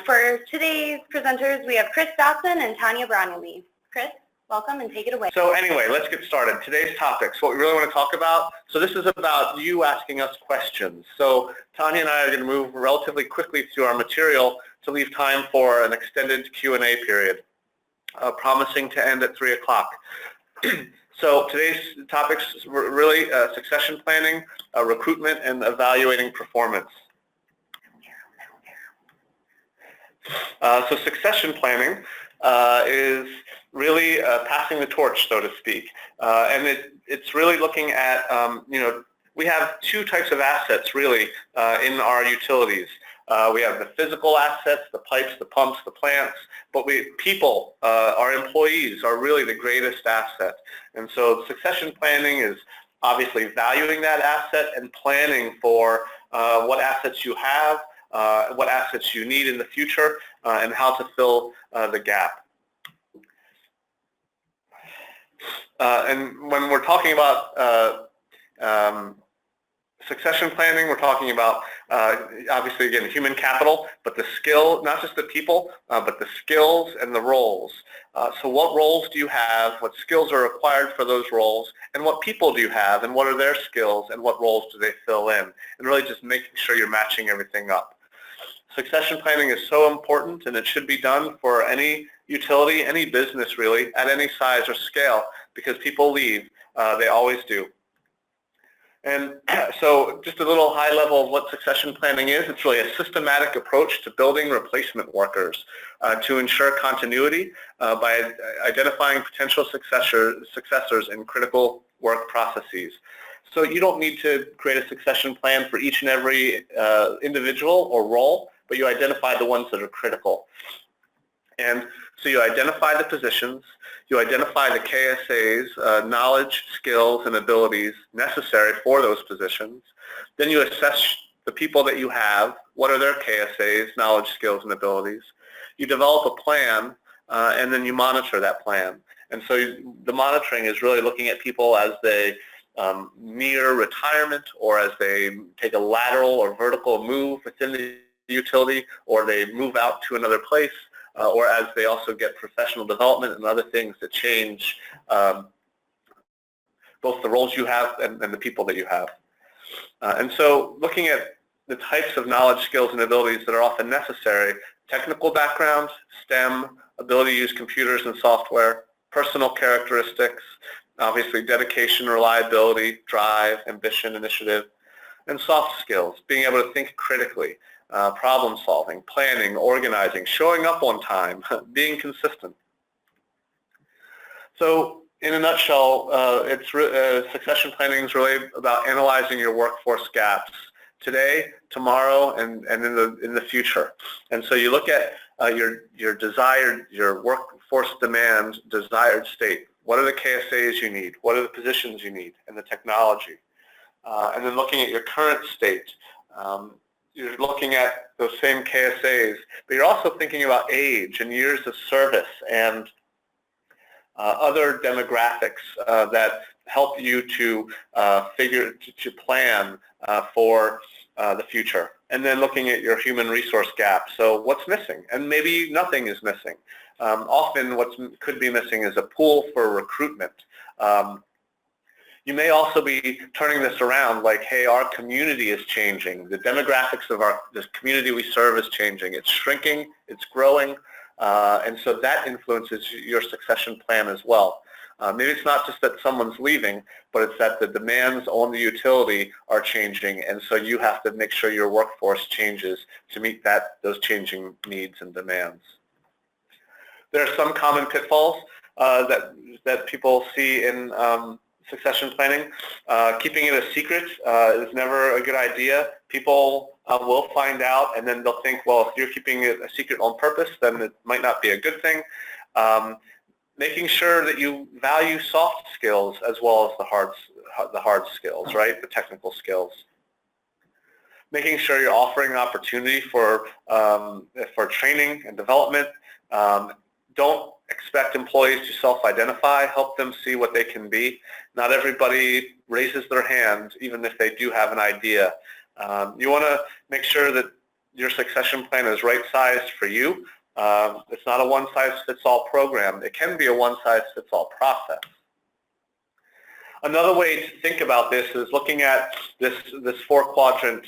For today's presenters, we have Chris Dotson and Tanya Brownlee. Chris, welcome and take it away. So anyway, let's get started. Today's topics, what we really want to talk about. So this is about you asking us questions. So Tanya and I are going to move relatively quickly through our material to leave time for an extended Q&A period, promising to end at 3 o'clock. So today's topics were really succession planning, recruitment, and evaluating performance. So succession planning is really passing the torch, so to speak. And it's really looking at, we have two types of assets really in our utilities. We have the physical assets, the pipes, the pumps, the plants, but people, our employees are really the greatest asset. And so succession planning is obviously valuing that asset and planning for what assets you have, what assets you need in the future, and how to fill the gap. And when we're talking about succession planning, we're talking about obviously again human capital, but the skill, not just the people, but the skills and the roles. So what roles do you have, what skills are required for those roles, and what people do you have, and what are their skills, and what roles do they fill in, and really just making sure you're matching everything up. Succession planning is so important, and it should be done for any utility, any business really, at any size or scale, because people leave, they always do. And so just a little high level of what succession planning is. It's really a systematic approach to building replacement workers to ensure continuity by identifying potential successors in critical work processes. So you don't need to create a succession plan for each and every individual or role, but you identify the ones that are critical. And so you identify the positions, you identify the KSAs, knowledge, skills, and abilities necessary for those positions. Then you assess the people that you have, what are their KSAs, knowledge, skills, and abilities. You develop a plan, and then you monitor that plan. And so the monitoring is really looking at people as they near retirement, or as they take a lateral or vertical move within the utility, or they move out to another place, or as they also get professional development and other things that change both the roles you have and the people that you have. And so looking at the types of knowledge, skills, and abilities that are often necessary: technical background, STEM, ability to use computers and software, personal characteristics, obviously dedication, reliability, drive, ambition, initiative, and soft skills, being able to think critically, problem solving, planning, organizing, showing up on time, being consistent. So in a nutshell, succession planning is really about analyzing your workforce gaps today, tomorrow, and in the future. And so you look at your workforce demand, desired state. What are the KSAs you need? What are the positions you need, and the technology? And then looking at your current state. You're looking at those same KSAs, but you're also thinking about age and years of service and other demographics that help you to plan for the future. And then looking at your human resource gap. So what's missing? And maybe nothing is missing. Often what could be missing is a pool for recruitment. You may also be turning this around like, hey, our community is changing. The demographics of this community we serve is changing. It's shrinking, it's growing, and so that influences your succession plan as well. Maybe it's not just that someone's leaving, but it's that the demands on the utility are changing, and so you have to make sure your workforce changes to meet those changing needs and demands. There are some common pitfalls that people see in succession planning. Keeping it a secret is never a good idea. People will find out, and then they'll think, well, if you're keeping it a secret on purpose, then it might not be a good thing. Making sure that you value soft skills as well as the hard skills, right? The technical skills. Making sure you're offering opportunity for training and development. Don't expect employees to self-identify. Help them see what they can be. Not everybody raises their hand, even if they do have an idea. You want to make sure that your succession plan is right-sized for you. It's not a one-size-fits-all program. It can be a one-size-fits-all process. Another way to think about this is looking at this four-quadrant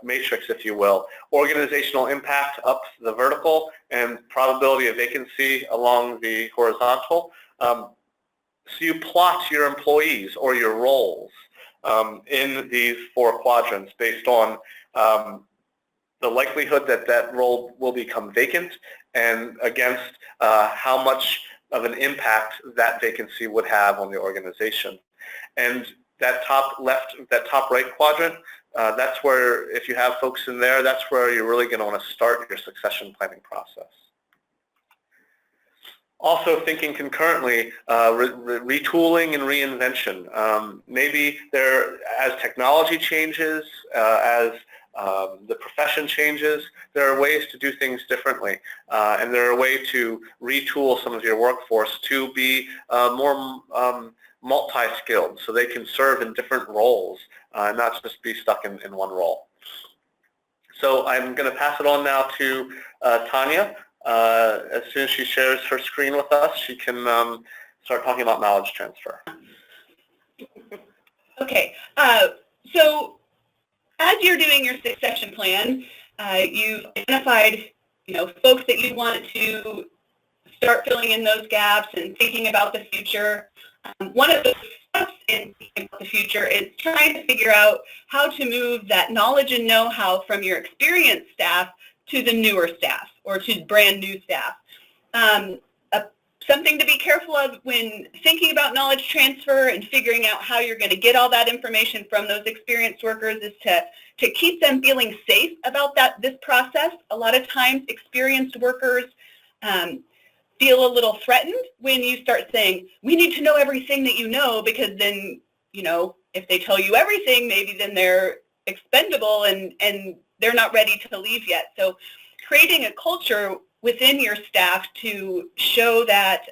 matrix, if you will. Organizational impact up the vertical and probability of vacancy along the horizontal. So you plot your employees or your roles in these four quadrants based on the likelihood that that role will become vacant and against how much of an impact that vacancy would have on the organization. And that top left, that top right quadrant, that's where, if you have folks in there, that's where you're really going to want to start your succession planning process. Also thinking concurrently, retooling and reinvention. Maybe as technology changes, as the profession changes, there are ways to do things differently, and there are ways to retool some of your workforce to be more multi-skilled, so they can serve in different roles, not just be stuck in one role. So I'm going to pass it on now to Tanya. As soon as she shares her screen with us, she can start talking about knowledge transfer. Okay, so as you're doing your succession plan, you've identified, folks that you want to start filling in those gaps and thinking about the future. One of the steps in thinking about the future is trying to figure out how to move that knowledge and know-how from your experienced staff to the newer staff or to brand new staff. Something to be careful of when thinking about knowledge transfer and figuring out how you're going to get all that information from those experienced workers is to keep them feeling safe about this process. A lot of times experienced workers feel a little threatened when you start saying, we need to know everything that you know, because then, if they tell you everything, maybe then they're expendable and they're not ready to leave yet. So creating a culture within your staff to show that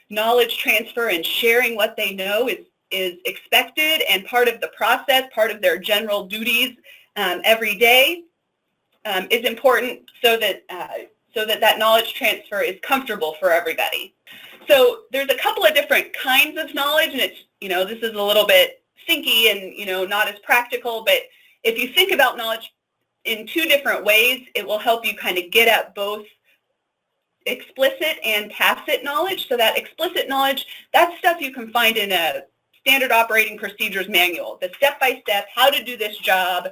knowledge transfer and sharing what they know is expected and part of the process, part of their general duties every day is important, so that that knowledge transfer is comfortable for everybody. So there's a couple of different kinds of knowledge, and it's, this is a little bit thinky and, not as practical, but if you think about knowledge in two different ways, it will help you kind of get at both explicit and tacit knowledge. So that explicit knowledge, that's stuff you can find in a standard operating procedures manual, the step-by-step, how to do this job.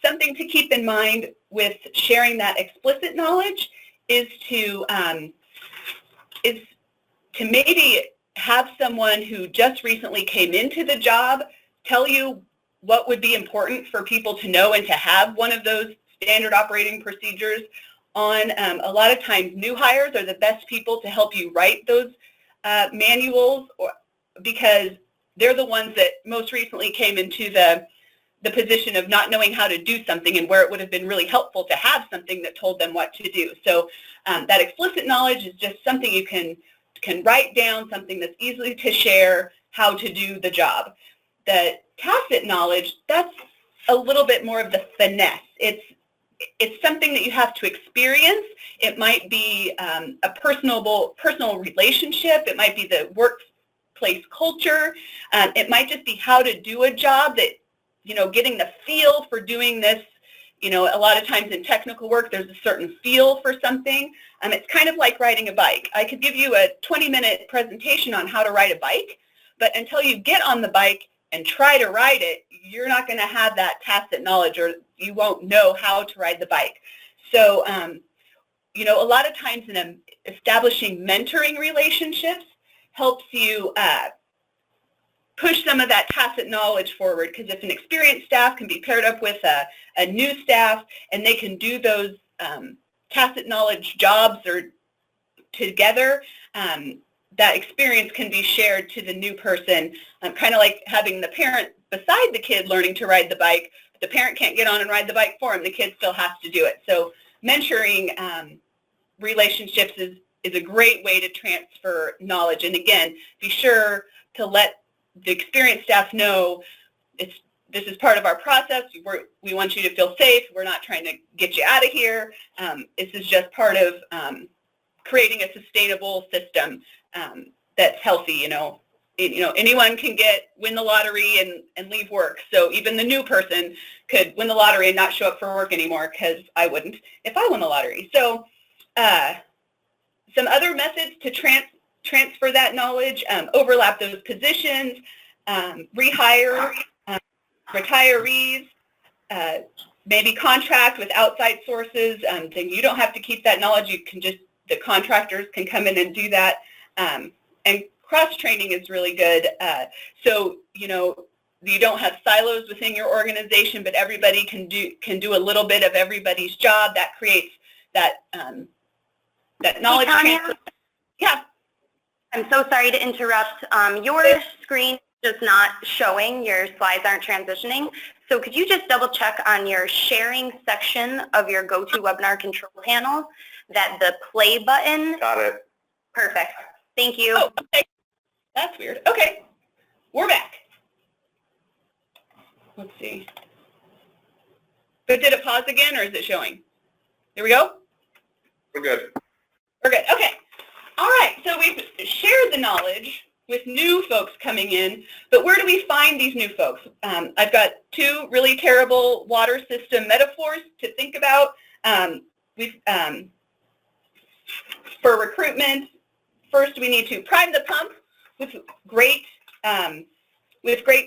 Something to keep in mind with sharing that explicit knowledge is to maybe have someone who just recently came into the job tell you what would be important for people to know and to have one of those standard operating procedures on. A lot of times new hires are the best people to help you write those manuals, because they're the ones that most recently came into the position of not knowing how to do something, and where it would have been really helpful to have something that told them what to do. So that explicit knowledge is just something you can write down, something that's easily to share how to do the job. The tacit knowledge, that's a little bit more of the finesse. It's something that you have to experience. It might be a personal relationship. It might be the workplace culture. It might just be how to do a job that, getting the feel for doing this. A lot of times in technical work, there's a certain feel for something. It's kind of like riding a bike. I could give you a 20-minute presentation on how to ride a bike, but until you get on the bike and try to ride it, you're not going to have that tacit knowledge, or you won't know how to ride the bike. So, a lot of times in establishing mentoring relationships helps you push some of that tacit knowledge forward, because if an experienced staff can be paired up with a new staff and they can do those tacit knowledge jobs or together, that experience can be shared to the new person, kind of like having the parent beside the kid learning to ride the bike. But the parent can't get on and ride the bike for him. The kid still has to do it. So mentoring relationships is a great way to transfer knowledge. And again, be sure to let the experienced staff know it's this is part of our process. We want you to feel safe. We're not trying to get you out of here. This is just part of creating a sustainable system that's healthy. Anyone can win the lottery and leave work. So even the new person could win the lottery and not show up for work anymore, because I wouldn't if I won the lottery. So some other methods to transfer that knowledge: overlap those positions, rehire retirees, maybe contract with outside sources. Then you don't have to keep that knowledge. You can the contractors can come in and do that. And cross-training is really good. So, you don't have silos within your organization, but everybody can do a little bit of everybody's job. That creates that knowledge transfer. Yeah. I'm so sorry to interrupt. Your screen is just not showing. Your slides aren't transitioning. So could you just double check on your sharing section of your GoToWebinar control panel that the play button? Got it. Perfect. Thank you. Oh, okay. That's weird. Okay. We're back. Let's see. But did it pause again, or is it showing? Here we go. We're good. We're good. Okay. All right. So we've shared the knowledge with new folks coming in, but where do we find these new folks? I've got two really terrible water system metaphors to think about. For recruitment, first we need to prime the pump with great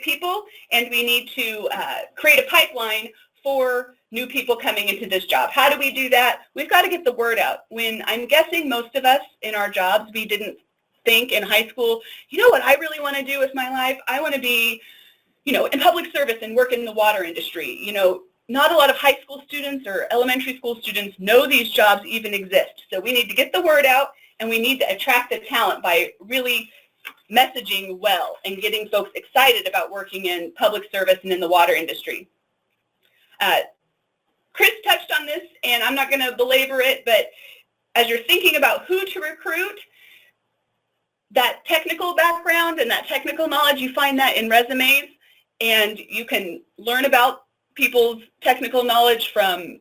people, and we need to create a pipeline for new people coming into this job. How do we do that? We've got to get the word out. When I'm guessing most of us in our jobs, we didn't think in high school, what I really want to do with my life? I want to be, in public service and work in the water industry. Not a lot of high school students or elementary school students know these jobs even exist. So we need to get the word out, and we need to attract the talent by really messaging well and getting folks excited about working in public service and in the water industry. Chris touched on this, and I'm not going to belabor it, but as you're thinking about who to recruit, that technical background and that technical knowledge, you find that in resumes, and you can learn about people's technical knowledge from,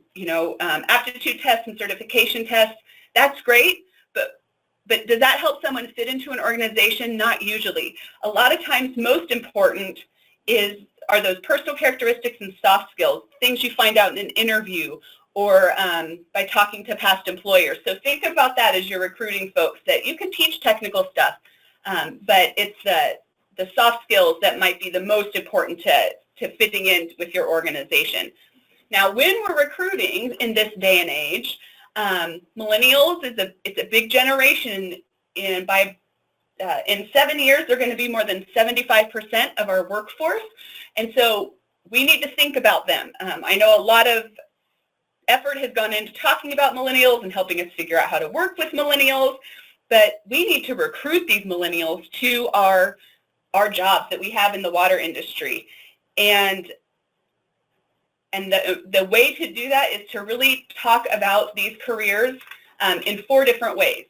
aptitude tests and certification tests. That's great, but does that help someone fit into an organization? Not usually. A lot of times, most important are those personal characteristics and soft skills, things you find out in an interview or by talking to past employers. So think about that as you're recruiting folks, that you can teach technical stuff, but it's the soft skills that might be the most important to fitting in with your organization. Now, when we're recruiting in this day and age, millennials it's a big generation, and in 7 years, they're going to be more than 75% of our workforce, and so we need to think about them. I know a lot of effort has gone into talking about millennials and helping us figure out how to work with millennials, but we need to recruit these millennials to our jobs that we have in the water industry. And the way to do that is to really talk about these careers in 4 different ways.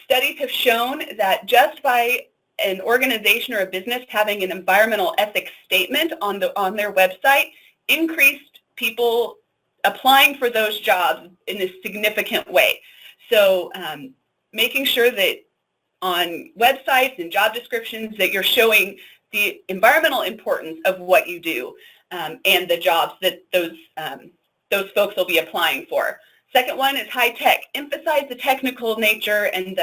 Studies have shown that just by an organization or a business having an environmental ethics statement on their website increased people applying for those jobs in a significant way. So making sure that on websites and job descriptions that you're showing the environmental importance of what you do and the jobs that those folks will be applying for. Second one is high tech. Emphasize the technical nature and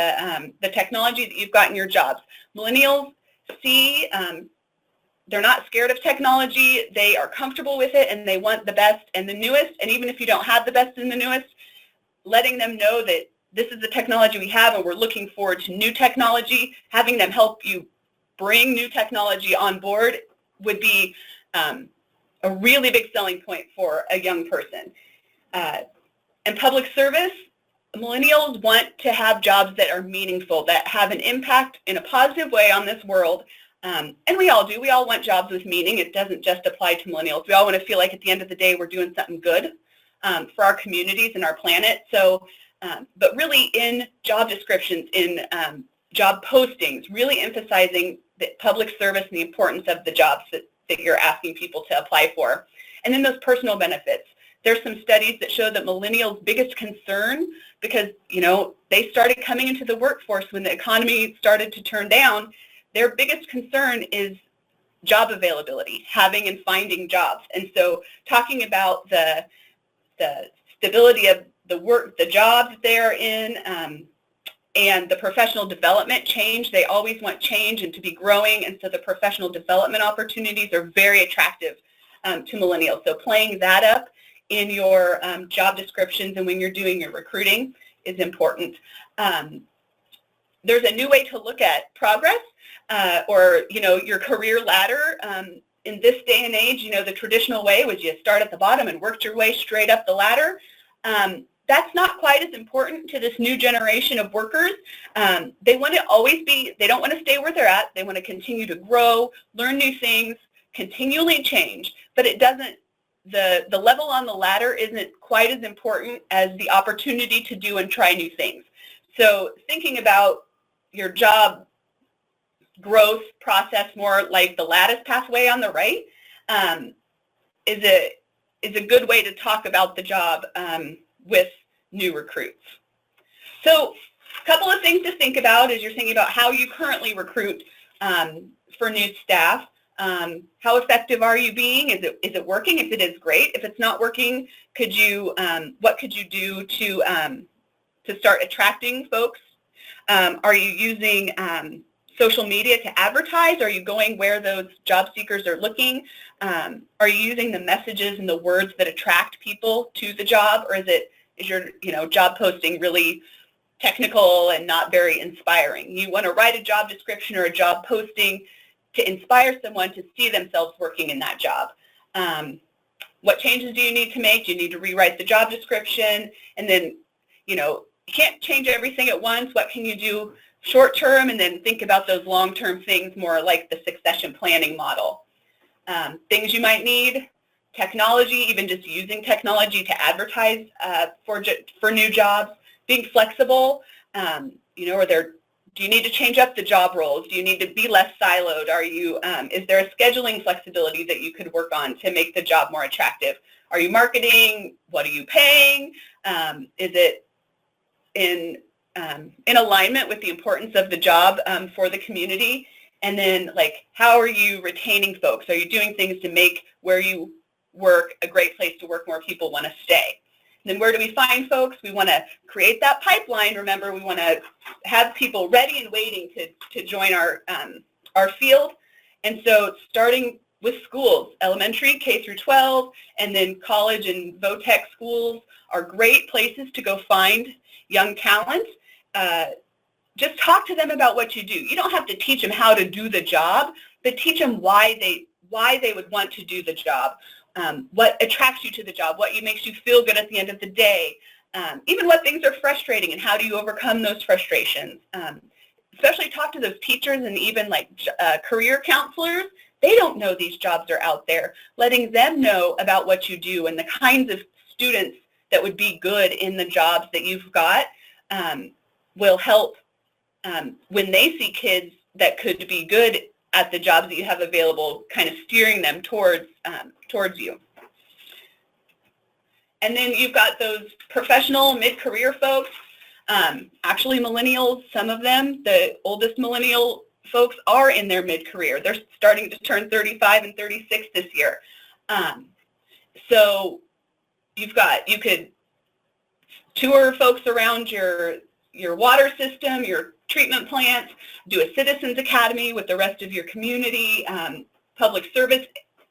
the technology that you've got in your jobs. Millennials see they're not scared of technology. They are comfortable with it, and they want the best and the newest. And even if you don't have the best and the newest, letting them know that this is the technology we have, and we're looking forward to new technology, having them help you bring new technology on board would be a really big selling point for a young person. In public service, millennials want to have jobs that are meaningful, that have an impact in a positive way on this world. And we all do. We all want jobs with meaning. It doesn't just apply to millennials. We all want to feel like at the end of the day we're doing something good for our communities and our planet. So, but really in job descriptions, in job postings, really emphasizing the public service and the importance of the jobs that that you're asking people to apply for. And then those personal benefits. There's some studies that show that millennials' biggest concern, because, you know, they started coming into the workforce when the economy started to turn down, their biggest concern is job availability, having and finding jobs. And so talking about the stability of the work, the jobs they're in, and the professional development change. They always want change and to be growing, and so the professional development opportunities are very attractive to millennials. So playing that up in your job descriptions and when you're doing your recruiting is important. There's a new way to look at progress or, you know, your career ladder. In this day and age, you know, the traditional way was you start at the bottom and worked your way straight up the ladder. That's not quite as important to this new generation of workers. They want to always be, they don't want to stay where they're at. They want to continue to grow, learn new things, continually change, but it doesn't, the level on the ladder isn't quite as important as the opportunity to do and try new things. So thinking about your job growth process more like the lattice pathway on the right is a good way to talk about the job with new recruits. So a couple of things to think about as you're thinking about how you currently recruit for new staff. How effective are you being? Is it working? If it is, great. If it's not working, could you what could you do to start attracting folks? Are you using social media to advertise? Are you going where those job seekers are looking? Are you using the messages and the words that attract people to the job, or is your job posting really technical and not very inspiring? You want to write a job description or a job posting to inspire someone to see themselves working in that job. What changes do you need to make? Do you need to rewrite the job description? And then, you can't change everything at once. What can you do short term, and then think about those long-term things more like the succession planning model. Things you might need, technology, even just using technology to advertise for new jobs, being flexible, do you need to change up the job roles? Do you need to be less siloed? Is there a scheduling flexibility that you could work on to make the job more attractive? Are you marketing? What are you paying? Is it in alignment with the importance of the job for the community? And then, how are you retaining folks? Are you doing things to make where you work a great place to work, more people want to stay? And then where do we find folks? We want to create that pipeline. Remember, we want to have people ready and waiting to join our field. And so starting with schools, elementary, K through 12, and then college and vo-tech schools are great places to go find young talent. Just talk to them about what you do. You don't have to teach them how to do the job, but teach them why they would want to do the job. What attracts you to the job, what makes you feel good at the end of the day, even what things are frustrating and how do you overcome those frustrations. Especially talk to those teachers and even career counselors. They don't know these jobs are out there. Letting them know about what you do and the kinds of students that would be good in the jobs that you've got will help when they see kids that could be good at the jobs that you have available, kind of steering them towards you. And then you've got those professional mid-career folks. Actually, millennials, some of them, the oldest millennial folks are in their mid-career. They're starting to turn 35 and 36 this year. So you could tour folks around your water system, your treatment plants, do a citizens academy with the rest of your community, public service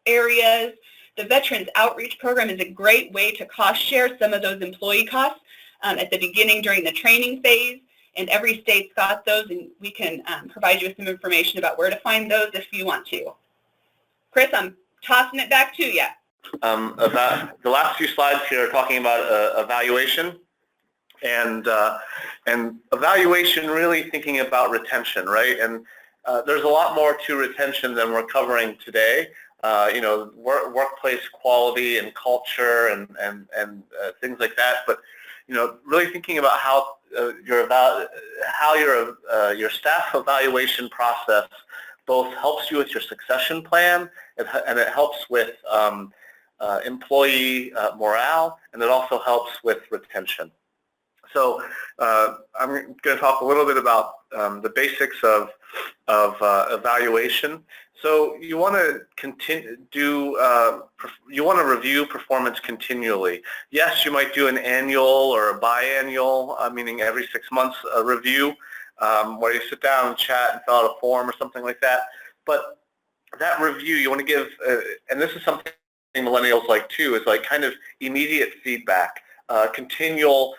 areas. The Veterans Outreach Program is a great way to cost share some of those employee costs at the beginning during the training phase, and every state's got those, and we can provide you with some information about where to find those if you want to. Chris, I'm tossing it back to you. About the last few slides here are talking about evaluation, and evaluation really thinking about retention, right? And there's a lot more to retention than we're covering today. Workplace quality and culture and things like that. But really thinking about how your staff evaluation process both helps you with your succession plan, and it helps with employee morale, and it also helps with retention. So I'm going to talk a little bit about the basics of evaluation. So you want to you want to review performance continually. Yes, you might do an annual or a biannual, meaning every 6 months review, where you sit down and chat and fill out a form or something like that. But that review, you want to give, and this is something millennials like too, is like kind of immediate feedback, continual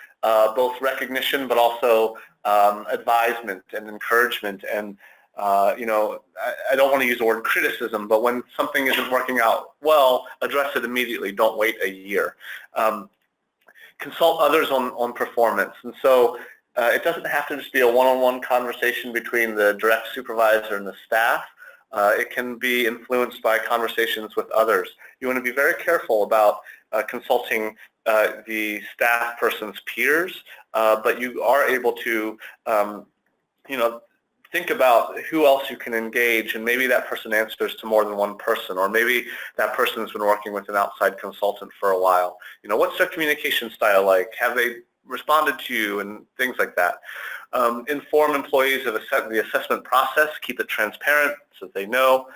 both recognition but also advisement and encouragement. And you know, I don't want to use the word criticism, but when something isn't working out well, address it immediately. Don't wait a year. Consult others on performance. And so it doesn't have to just be a one-on-one conversation between the direct supervisor and the staff. It can be influenced by conversations with others. You want to be very careful about consulting the staff person's peers, but you are able to, you know, think about who else you can engage, and maybe that person answers to more than one person, or maybe that person's been working with an outside consultant for a while. You know, what's their communication style like? Have they responded to you, and things like that. Inform employees of the assessment process. Keep it transparent so that they know.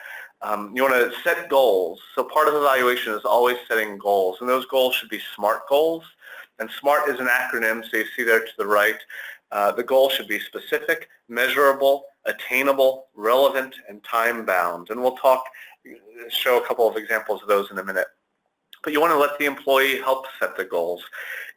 You want to set goals. So part of evaluation is always setting goals, and those goals should be SMART goals. And SMART is an acronym, so you see there to the right. The goal should be specific, measurable, attainable, relevant, and time-bound. And we'll show a couple of examples of those in a minute. But you want to let the employee help set the goals.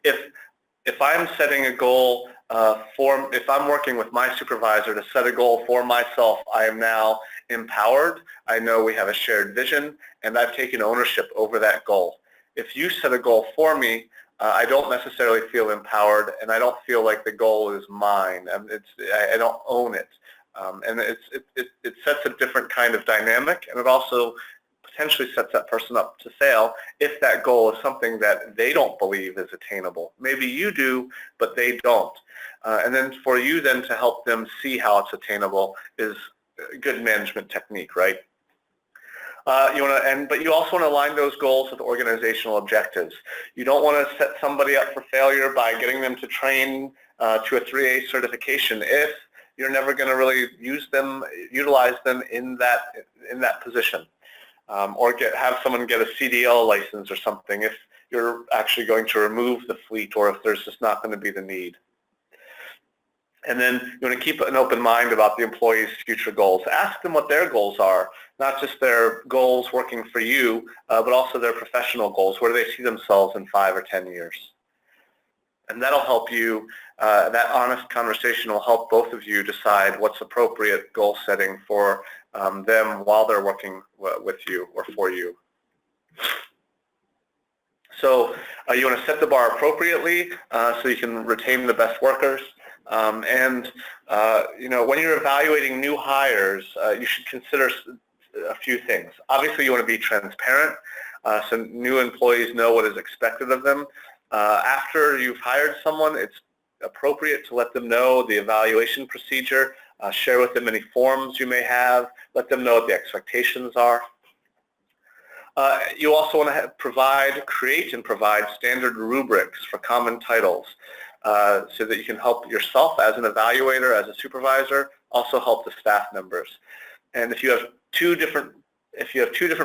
If I'm setting a goal if I'm working with my supervisor to set a goal for myself, I am now empowered. I know we have a shared vision, and I've taken ownership over that goal. If you set a goal for me, I don't necessarily feel empowered, and I don't feel like the goal is mine. I don't own it. And it sets a different kind of dynamic, and it also potentially sets that person up to fail if that goal is something that they don't believe is attainable. Maybe you do, but they don't. And then for you then to help them see how it's attainable is a good management technique, right? But you also want to align those goals with organizational objectives. You don't want to set somebody up for failure by getting them to train to a 3A certification if you're never going to really utilize them in that position. Or have someone get a CDL license or something if you're actually going to remove the fleet, or if there's just not going to be the need. And then you want to keep an open mind about the employee's future goals. Ask them what their goals are, not just their goals working for you, but also their professional goals. Where do they see themselves in 5 or 10 years? And that'll help you, that honest conversation will help both of you decide what's appropriate goal setting for them while they're working with you or for you. So you want to set the bar appropriately so you can retain the best workers. You know, when you're evaluating new hires, you should consider a few things. Obviously, you want to be transparent so new employees know what is expected of them. After you've hired someone, it's appropriate to let them know the evaluation procedure, share with them any forms you may have, let them know what the expectations are. You also want to create and provide standard rubrics for common titles so that you can help yourself as an evaluator, as a supervisor, also help the staff members. And if you have two different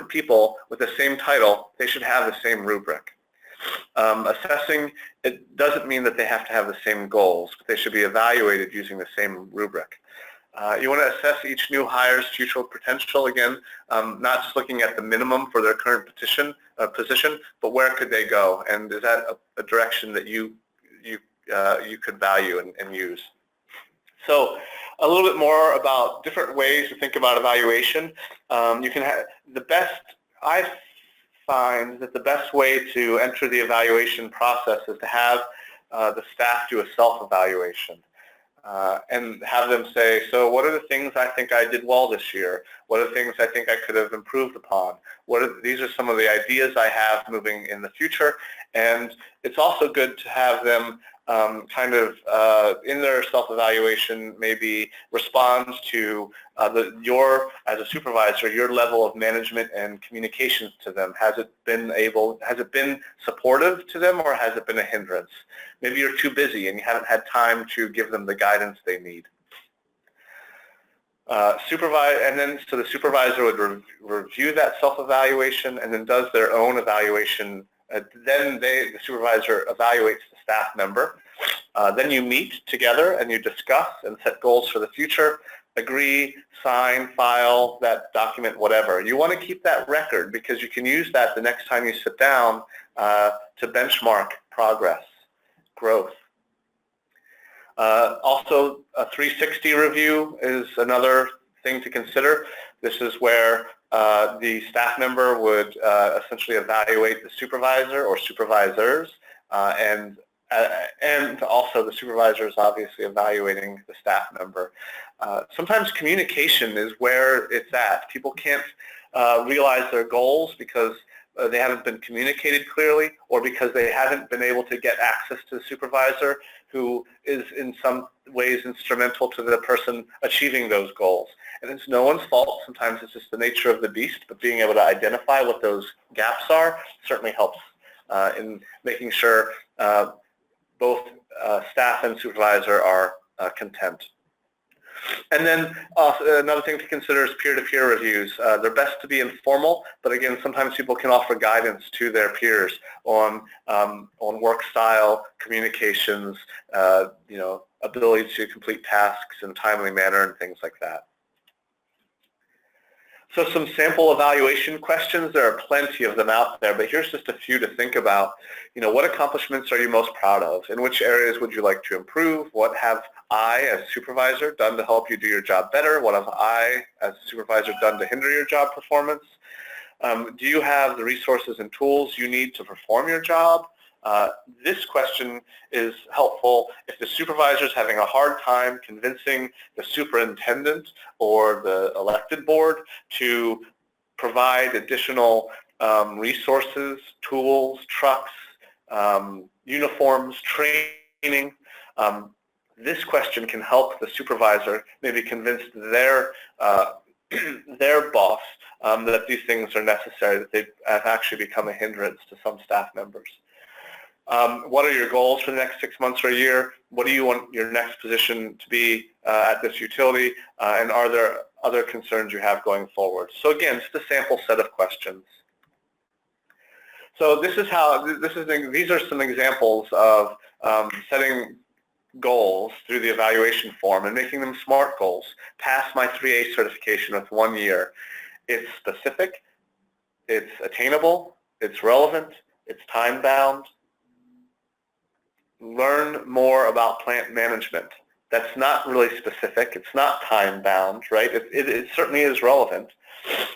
people with the same title, they should have the same rubric. Assessing, it doesn't mean that they have to have the same goals, but they should be evaluated using the same rubric. You want to assess each new hire's future potential, again, not just looking at the minimum for their current position, but where could they go, and is that a direction that you could value and use. So a little bit more about different ways to think about evaluation. You can have I find that the best way to enter the evaluation process is to have the staff do a self-evaluation and have them say, so what are the things I think I did well this year? What are the things I think I could have improved upon? These are some of the ideas I have moving in the future. And it's also good to have them in their self-evaluation maybe responds to as a supervisor, your level of management and communications to them. Has it been supportive to them, or has it been a hindrance? Maybe you're too busy and you haven't had time to give them the guidance they need. So the supervisor would review that self-evaluation and then does their own evaluation. Then the supervisor evaluates the staff member. Then you meet together and you discuss and set goals for the future, agree, sign, file that document, whatever. You want to keep that record because you can use that the next time you sit down to benchmark progress, growth. Also, a 360 review is another thing to consider. This is where the staff member would essentially evaluate the supervisor or supervisors, and also the supervisor is obviously evaluating the staff member. Sometimes communication is where it's at. People can't realize their goals because they haven't been communicated clearly, or because they haven't been able to get access to the supervisor, who is in some ways instrumental to the person achieving those goals. And it's no one's fault. Sometimes it's just the nature of the beast, but being able to identify what those gaps are certainly helps in making sure both staff and supervisor are content. And then another thing to consider is peer-to-peer reviews. They're best to be informal, but again, sometimes people can offer guidance to their peers on work style, communications, ability to complete tasks in a timely manner, and things like that. So some sample evaluation questions. There are plenty of them out there, but here's just a few to think about. What accomplishments are you most proud of? In which areas would you like to improve? What have I, as supervisor, done to help you do your job better? What have I, as supervisor, done to hinder your job performance? Do you have the resources and tools you need to perform your job? This question is helpful if the supervisor is having a hard time convincing the superintendent or the elected board to provide additional resources, tools, trucks, uniforms, training. This question can help the supervisor maybe convince their boss that these things are necessary, that they have actually become a hindrance to some staff members. What are your goals for the next 6 months or a year? What do you want your next position to be at this utility? And are there other concerns you have going forward? So again, just a sample set of questions. So these are some examples of setting goals through the evaluation form and making them SMART goals. Pass my 3A certification with 1 year. It's specific, it's attainable, it's relevant, it's time-bound. Learn more about plant management. That's not really specific. It's not time-bound, right? It certainly is relevant,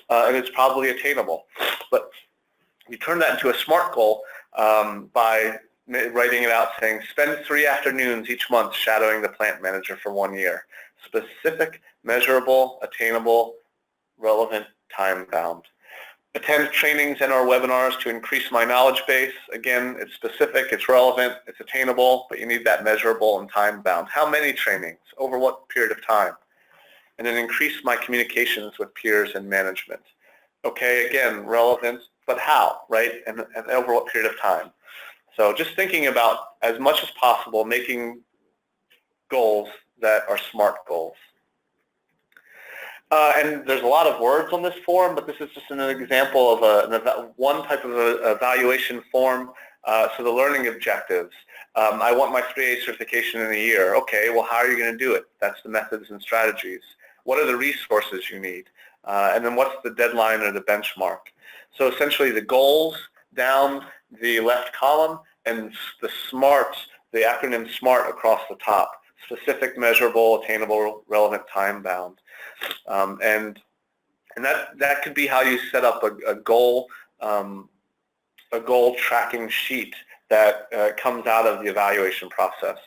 and it's probably attainable. But you turn that into a SMART goal by writing it out saying, spend 3 afternoons each month shadowing the plant manager for 1 year. Specific, measurable, attainable, relevant, time-bound. Attend trainings and or webinars to increase my knowledge base. Again, it's specific, it's relevant, it's attainable, but you need that measurable and time-bound. How many trainings? Over what period of time? And then increase my communications with peers and management. Okay, again, relevant, but how, right? And over what period of time? So just thinking about, as much as possible, making goals that are SMART goals. And there's a lot of words on this form, but this is just an example of one type of evaluation form. So the learning objectives. I want my 3A certification in a year. Okay, well, how are you going to do it? That's the methods and strategies. What are the resources you need? And then what's the deadline or the benchmark? So essentially the goals down the left column and the SMART, the acronym SMART across the top. Specific, measurable, attainable, relevant, time-bound. And that could be how you set up a goal tracking sheet that comes out of the evaluation process.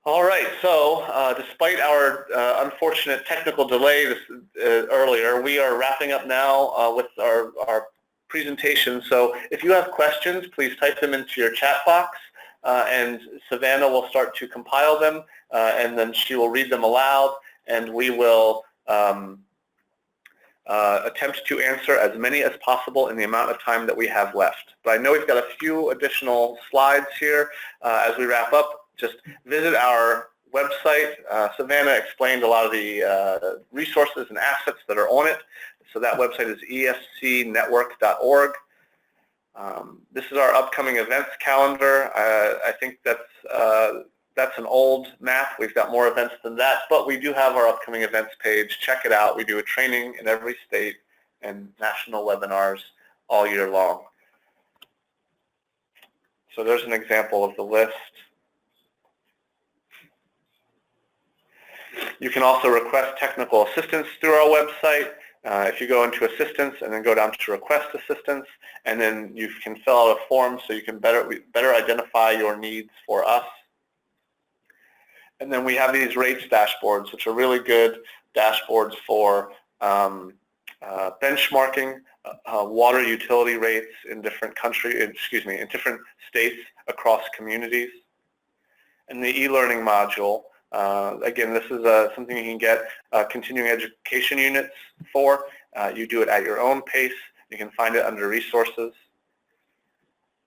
All right, so despite our unfortunate technical delay earlier, we are wrapping up now with our presentation. So if you have questions, please type them into your chat box. and Savannah will start to compile them, and then she will read them aloud, and we will attempt to answer as many as possible in the amount of time that we have left. But I know we've got a few additional slides here as we wrap up. Just visit our website. Savannah explained a lot of the resources and assets that are on it. So that website is escnetwork.org. This is our upcoming events calendar. I think that's an old map. We've got more events than that, but we do have our upcoming events page. Check it out. We do a training in every state and national webinars all year long. So there's an example of the list. You can also request technical assistance through our website. If you go into assistance and then go down to request assistance, and then you can fill out a form so you can better identify your needs for us. And then we have these rates dashboards, which are really good dashboards for benchmarking water utility rates in different in different states across communities. And the e-learning module, again, this is something you can get continuing education units for. You do it at your own pace. You can find it under resources.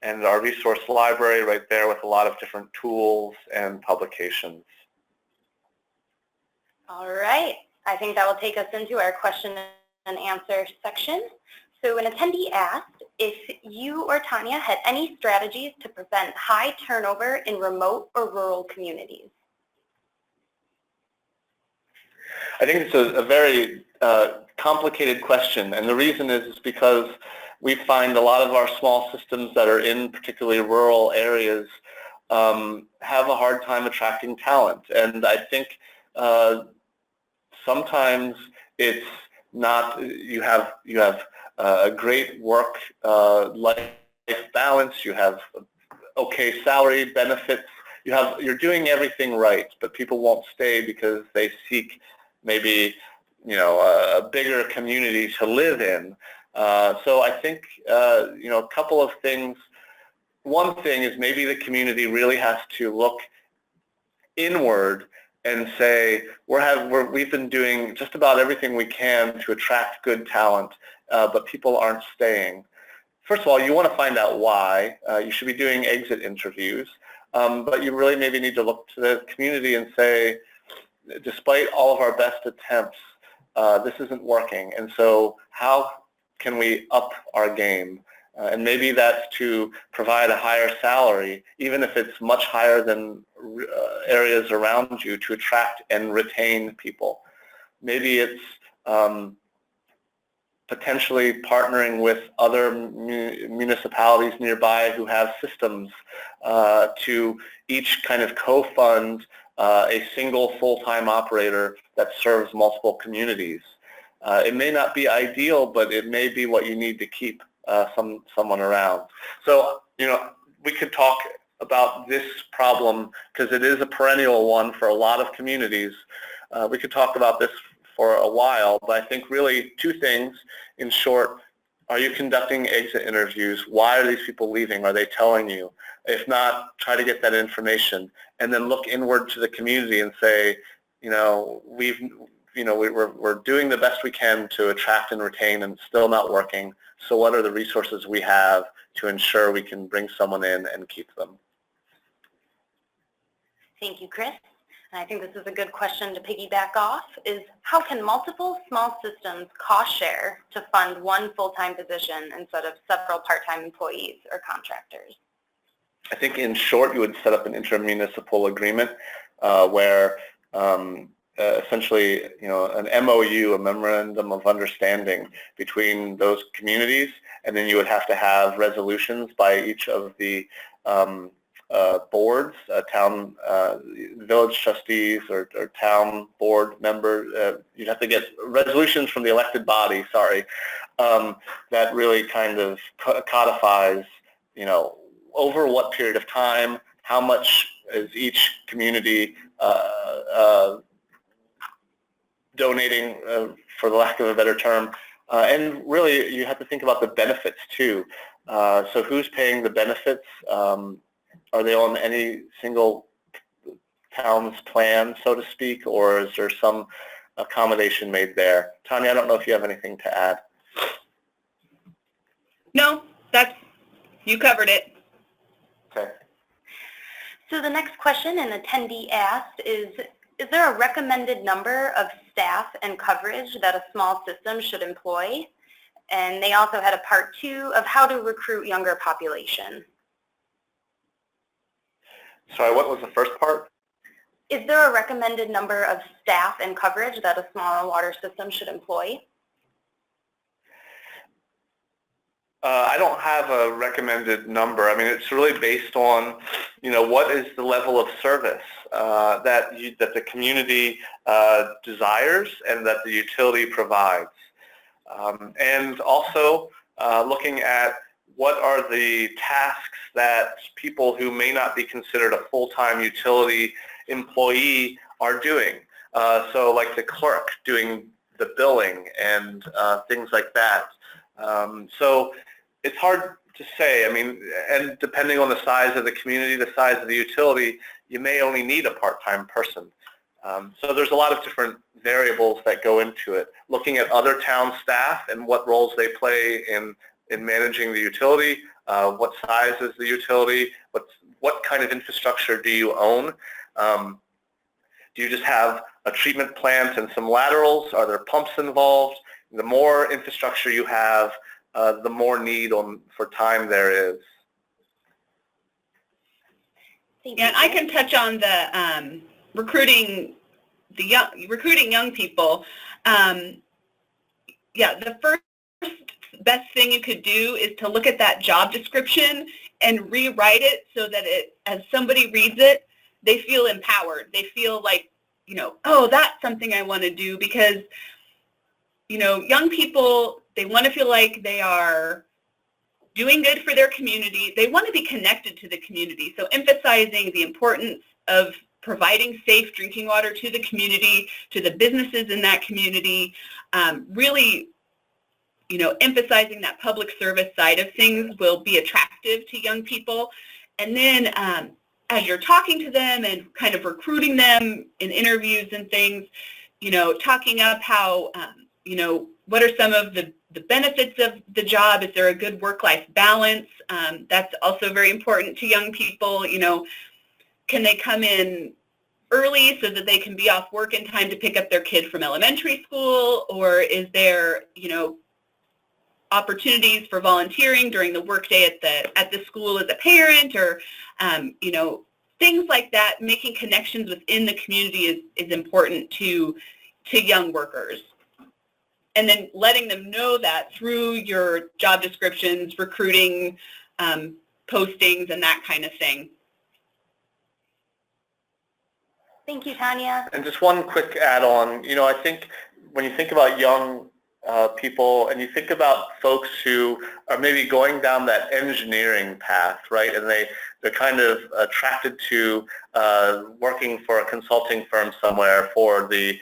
And our resource library right there with a lot of different tools and publications. All right. I think that will take us into our question and answer section. So an attendee asked if you or Tanya had any strategies to prevent high turnover in remote or rural communities. I think it's a very complicated question, and the reason is because we find a lot of our small systems that are in particularly rural areas have a hard time attracting talent, and I think sometimes it's not, you have a great work-life balance, you have okay salary, benefits, you're doing everything right, but people won't stay because they seek maybe a bigger community to live in. So I think a couple of things. One thing is maybe the community really has to look inward and say we've been doing just about everything we can to attract good talent, but people aren't staying. First of all, you want to find out why. You should be doing exit interviews, but you really maybe need to look to the community and say, despite all of our best attempts, this isn't working, and so how can we up our game? And maybe that's to provide a higher salary, even if it's much higher than areas around you, to attract and retain people. Maybe it's potentially partnering with other municipalities nearby who have systems to each kind of co-fund a single full-time operator that serves multiple communities. It may not be ideal, but it may be what you need to keep someone around. So, we could talk about this problem because it is a perennial one for a lot of communities. We could talk about this for a while, but I think really two things. In short, are you conducting exit interviews? Why are these people leaving? Are they telling you? If not, try to get that information, and then look inward to the community and say, we're doing the best we can to attract and retain, and it's still not working. So what are the resources we have to ensure we can bring someone in and keep them? Thank you, Chris. And I think this is a good question to piggyback off, is how can multiple small systems cost share to fund one full-time position instead of several part-time employees or contractors? I think in short, you would set up an intermunicipal agreement where essentially, an MOU, a memorandum of understanding between those communities, and then you would have to have resolutions by each of the boards, town, village trustees or town board member. You'd have to get resolutions from the elected body, that really kind of codifies, over what period of time, how much is each community donating, for the lack of a better term, and really you have to think about the benefits too. So who's paying the benefits? are they on any single town's plan, so to speak, or is there some accommodation made there? Tanya, I don't know if you have anything to add. No, you covered it. Okay. So the next question an attendee asked is there a recommended number of staff and coverage that a small system should employ? And they also had a part 2 of how to recruit younger population. Sorry, what was the first part? Is there a recommended number of staff and coverage that a small water system should employ? I don't have a recommended number. I mean, it's really based on, what is the level of service that the community desires and that the utility provides. And also looking at what are the tasks that people who may not be considered a full-time utility employee are doing. So like the clerk doing the billing and things like that. So it's hard to say. I mean, and depending on the size of the community, the size of the utility, you may only need a part-time person. So there's a lot of different variables that go into it. Looking at other town staff and what roles they play in managing the utility, what size is the utility, what kind of infrastructure do you own? Do you just have a treatment plant and some laterals? Are there pumps involved? The more infrastructure you have, the more need for time there is. Yeah, and I can touch on the recruiting young people. Yeah, the first best thing you could do is to look at that job description and rewrite it so that as somebody reads it, they feel empowered. They feel like, oh, that's something I want to do, because, young people, they want to feel like they are doing good for their community. They want to be connected to the community. So emphasizing the importance of providing safe drinking water to the community, to the businesses in that community, really, emphasizing that public service side of things will be attractive to young people. And then as you're talking to them and kind of recruiting them in interviews and things, talking up how, what are some of the benefits of the job? Is there a good work-life balance? That's also very important to young people. Can they come in early so that they can be off work in time to pick up their kid from elementary school? Or is there, opportunities for volunteering during the workday at the school as a parent, or, things like that? Making connections within the community is important to young workers. And then letting them know that through your job descriptions, recruiting, postings, and that kind of thing. Thank you, Tanya. And just one quick add-on, I think when you think about young people and you think about folks who are maybe going down that engineering path, right, and they're kind of attracted to working for a consulting firm somewhere for the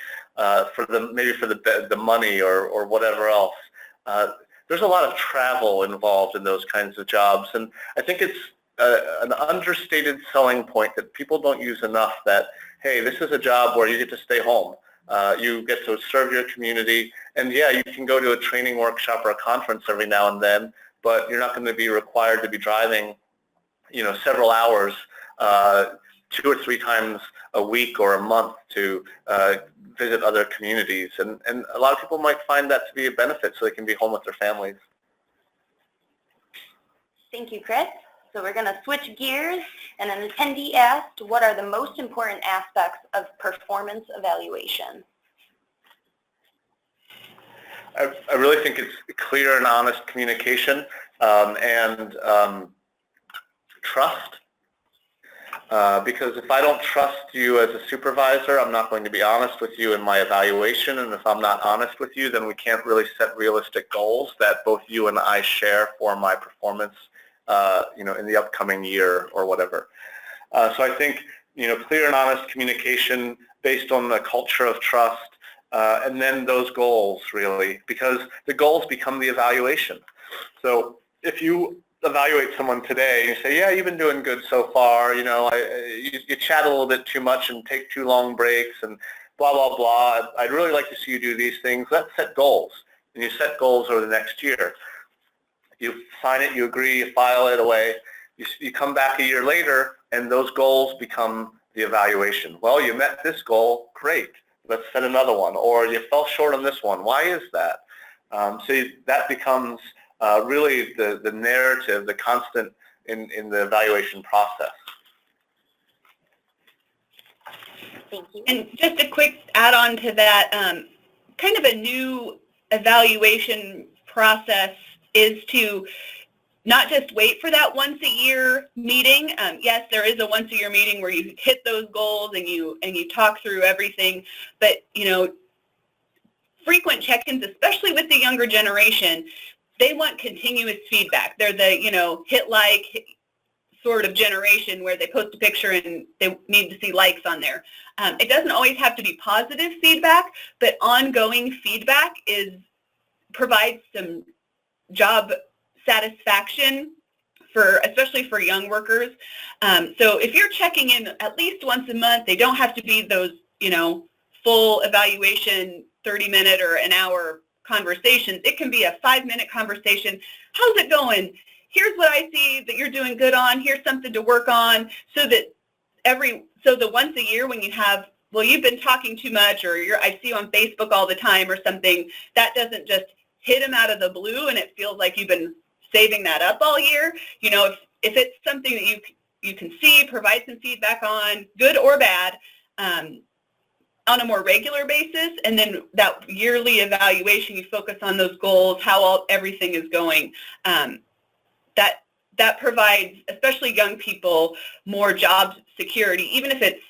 money or whatever else. There's a lot of travel involved in those kinds of jobs, and I think it's an understated selling point that people don't use enough, that, hey, this is a job where you get to stay home. You get to serve your community, and yeah, you can go to a training workshop or a conference every now and then, but you're not going to be required to be driving, several hours 2 or 3 times a week or a month to visit other communities. And a lot of people might find that to be a benefit, so they can be home with their families. Thank you, Chris. So we're going to switch gears, and an attendee asked, what are the most important aspects of performance evaluation? I really think it's clear and honest communication and trust. Because if I don't trust you as a supervisor, I'm not going to be honest with you in my evaluation, and if I'm not honest with you, then we can't really set realistic goals that both you and I share for my performance in the upcoming year or whatever. So I think, clear and honest communication based on the culture of trust, and then those goals, really, because the goals become the evaluation. So if you evaluate someone today and you say, yeah, you've been doing good so far, you know, you chat a little bit too much and take too long breaks and blah, blah, blah. I'd really like to see you do these things. Let's set goals. And you set goals over the next year. You sign it, you agree, you file it away. You come back a year later and those goals become the evaluation. Well, you met this goal, great. Let's set another one. Or you fell short on this one. Why is that? That becomes really the narrative, the constant in the evaluation process. Thank you. And just a quick add-on to that, kind of a new evaluation process is to not just wait for that once-a-year meeting. Yes, there is a once-a-year meeting where you hit those goals and you talk through everything, but you know, frequent check-ins, especially with the younger generation, they want continuous feedback. They're the, you know, hit like sort of generation where they post a picture and they need to see likes on there. It doesn't always have to be positive feedback, but ongoing feedback provides some job satisfaction especially for young workers. So if you're checking in at least once a month, they don't have to be those, you know, full evaluation 30-minute or an hour conversations. It can be a 5-minute conversation. How's it going? Here's what I see that you're doing good on. Here's something to work on, so that the once a year when you have, well, you've been talking too much, or I see you on Facebook all the time or something, that doesn't just hit them out of the blue and it feels like you've been saving that up all year. You know, if it's something that you can see, provide some feedback on, good or bad, on a more regular basis, and then that yearly evaluation, you focus on those goals, how everything is going. That provides, especially young people, more job security. Even if it's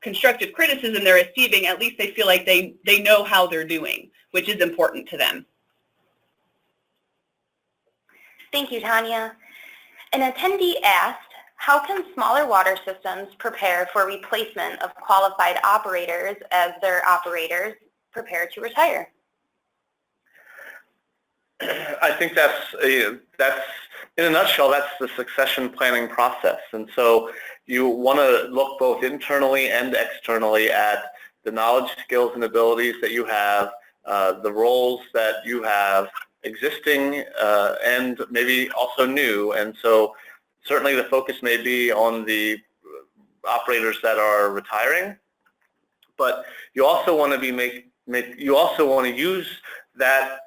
constructive criticism they're receiving, at least they feel like they know how they're doing, which is important to them. Thank you, Tanya. An attendee asked, how can smaller water systems prepare for replacement of qualified operators as their operators prepare to retire? I think that's in a nutshell, that's the succession planning process. And so you want to look both internally and externally at the knowledge, skills, and abilities that you have, the roles that you have existing and maybe also new. And so certainly the focus may be on the operators that are retiring, but you also want to use that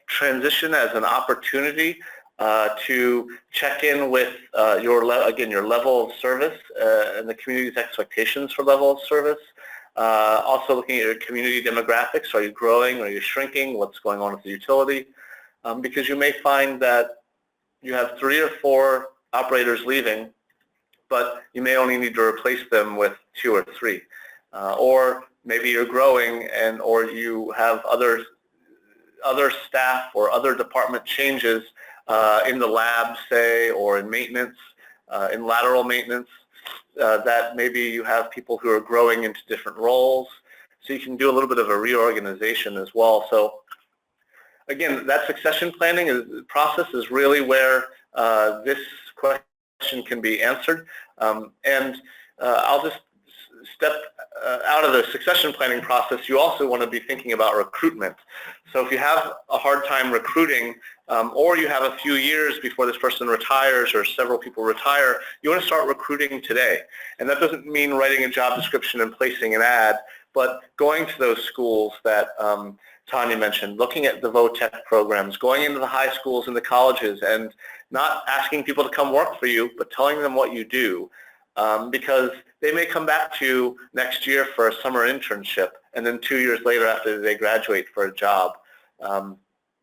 transition as an opportunity to check in with your level of service and the community's expectations for level of service. Also looking at your community demographics. Are you growing? Are you shrinking? What's going on with the utility? Because you may find that you have 3 or 4 operators leaving, but you may only need to replace them with 2 or 3. Or maybe you're growing or you have other staff or other department changes in the lab, say, or in maintenance, in lateral maintenance, that maybe you have people who are growing into different roles. So you can do a little bit of a reorganization as well. So again, that succession planning process is really where this question can be answered. I'll just step out of the succession planning process. You also want to be thinking about recruitment. So if you have a hard time recruiting, or you have a few years before this person retires or several people retire, you want to start recruiting today. And that doesn't mean writing a job description and placing an ad, but going to those schools that Tanya mentioned, looking at the VOTEC programs, going into the high schools and the colleges, and not asking people to come work for you, but telling them what you do. Because they may come back to you next year for a summer internship, and then 2 years later after they graduate for a job.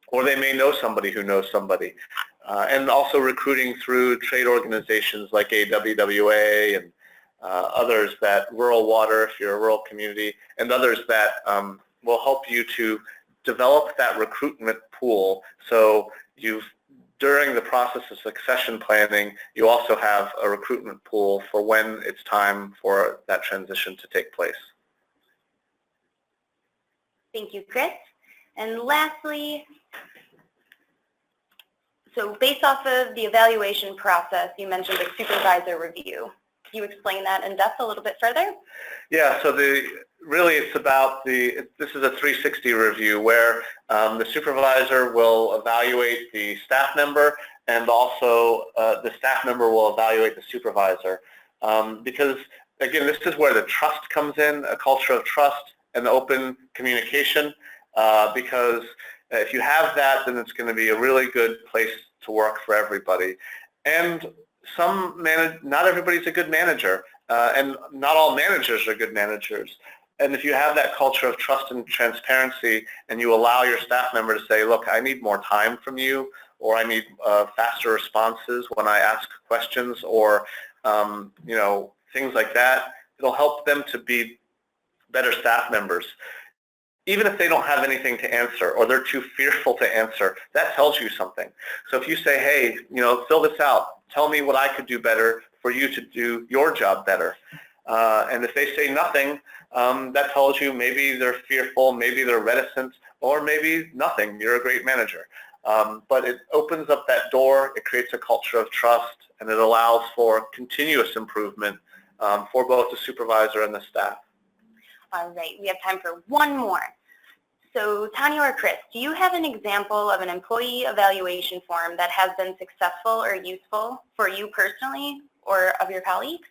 Or they may know somebody who knows somebody. And also recruiting through trade organizations like AWWA and others, that Rural Water, if you're a rural community, and others that will help you to develop that recruitment pool. So during the process of succession planning, you also have a recruitment pool for when it's time for that transition to take place. Thank you, Chris. And lastly, So based off of the evaluation process, you mentioned a supervisor review. Can you explain that in depth a little bit further? Yeah, so really it's about this is a 360 review where the supervisor will evaluate the staff member, and also the staff member will evaluate the supervisor. Because again, this is where the trust comes in, a culture of trust and open communication, because if you have that, then it's going to be a really good place to work for everybody. And not everybody's a good manager, and not all managers are good managers. And if you have that culture of trust and transparency, and you allow your staff member to say, look, I need more time from you, or I need faster responses when I ask questions, or things like that, it'll help them to be better staff members. Even if they don't have anything to answer, or they're too fearful to answer, that tells you something. So if you say, hey, fill this out, tell me what I could do better for you to do your job better. And if they say nothing, that tells you maybe they're fearful, maybe they're reticent, or maybe nothing. You're a great manager. But it opens up that door, it creates a culture of trust, and it allows for continuous improvement for both the supervisor and the staff. All right, we have time for one more. So Tanya or Chris, do you have an example of an employee evaluation form that has been successful or useful for you personally or of your colleagues?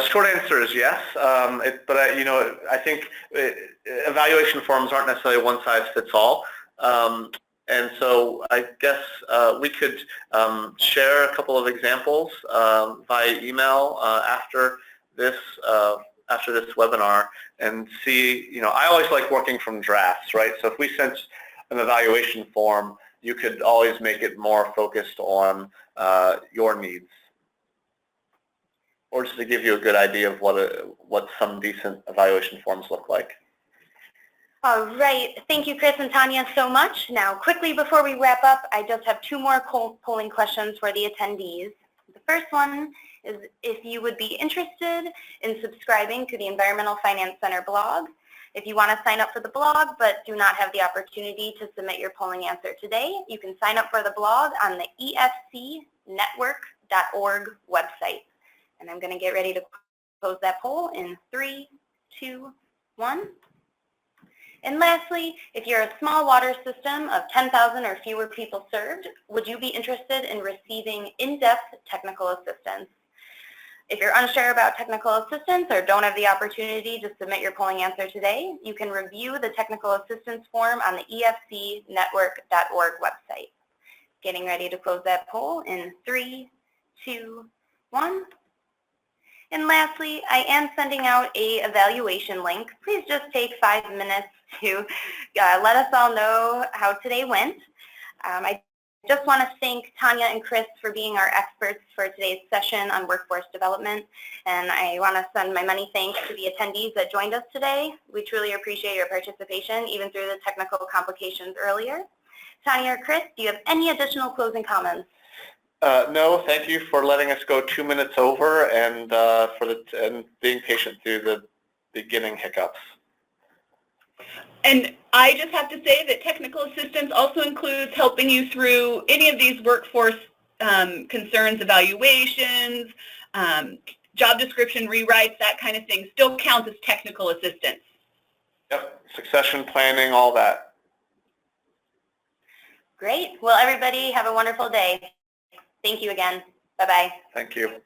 Short answer is yes, but I think evaluation forms aren't necessarily one size fits all. And so I guess we could share a couple of examples via email after this webinar, and see, I always like working from drafts, right? So if we sent an evaluation form, you could always make it more focused on your needs, or just to give you a good idea of what some decent evaluation forms look like. All right, thank you, Chris and Tanya, so much. Now, quickly before we wrap up, I just have two more polling questions for the attendees. The first one is if you would be interested in subscribing to the Environmental Finance Center blog. If you want to sign up for the blog but do not have the opportunity to submit your polling answer today, you can sign up for the blog on the efcnetwork.org website. And I'm going to get ready to close that poll in 3, 2, 1. And lastly, if you're a small water system of 10,000 or fewer people served, would you be interested in receiving in-depth technical assistance? If you're unsure about technical assistance or don't have the opportunity to submit your polling answer today, you can review the technical assistance form on the efcnetwork.org website. Getting ready to close that poll in 3, 2, 1. And lastly, I am sending out a evaluation link. Please just take 5 minutes to let us all know how today went. I just want to thank Tanya and Chris for being our experts for today's session on workforce development. And I want to send my many thanks to the attendees that joined us today. We truly appreciate your participation, even through the technical complications earlier. Tanya or Chris, do you have any additional closing comments? No, thank you for letting us go 2 minutes over, and and being patient through the beginning hiccups. And I just have to say that technical assistance also includes helping you through any of these workforce concerns, evaluations, job description rewrites, that kind of thing, still counts as technical assistance. Yep, succession planning, all that. Great. Well, everybody, have a wonderful day. Thank you again. Bye-bye. Thank you.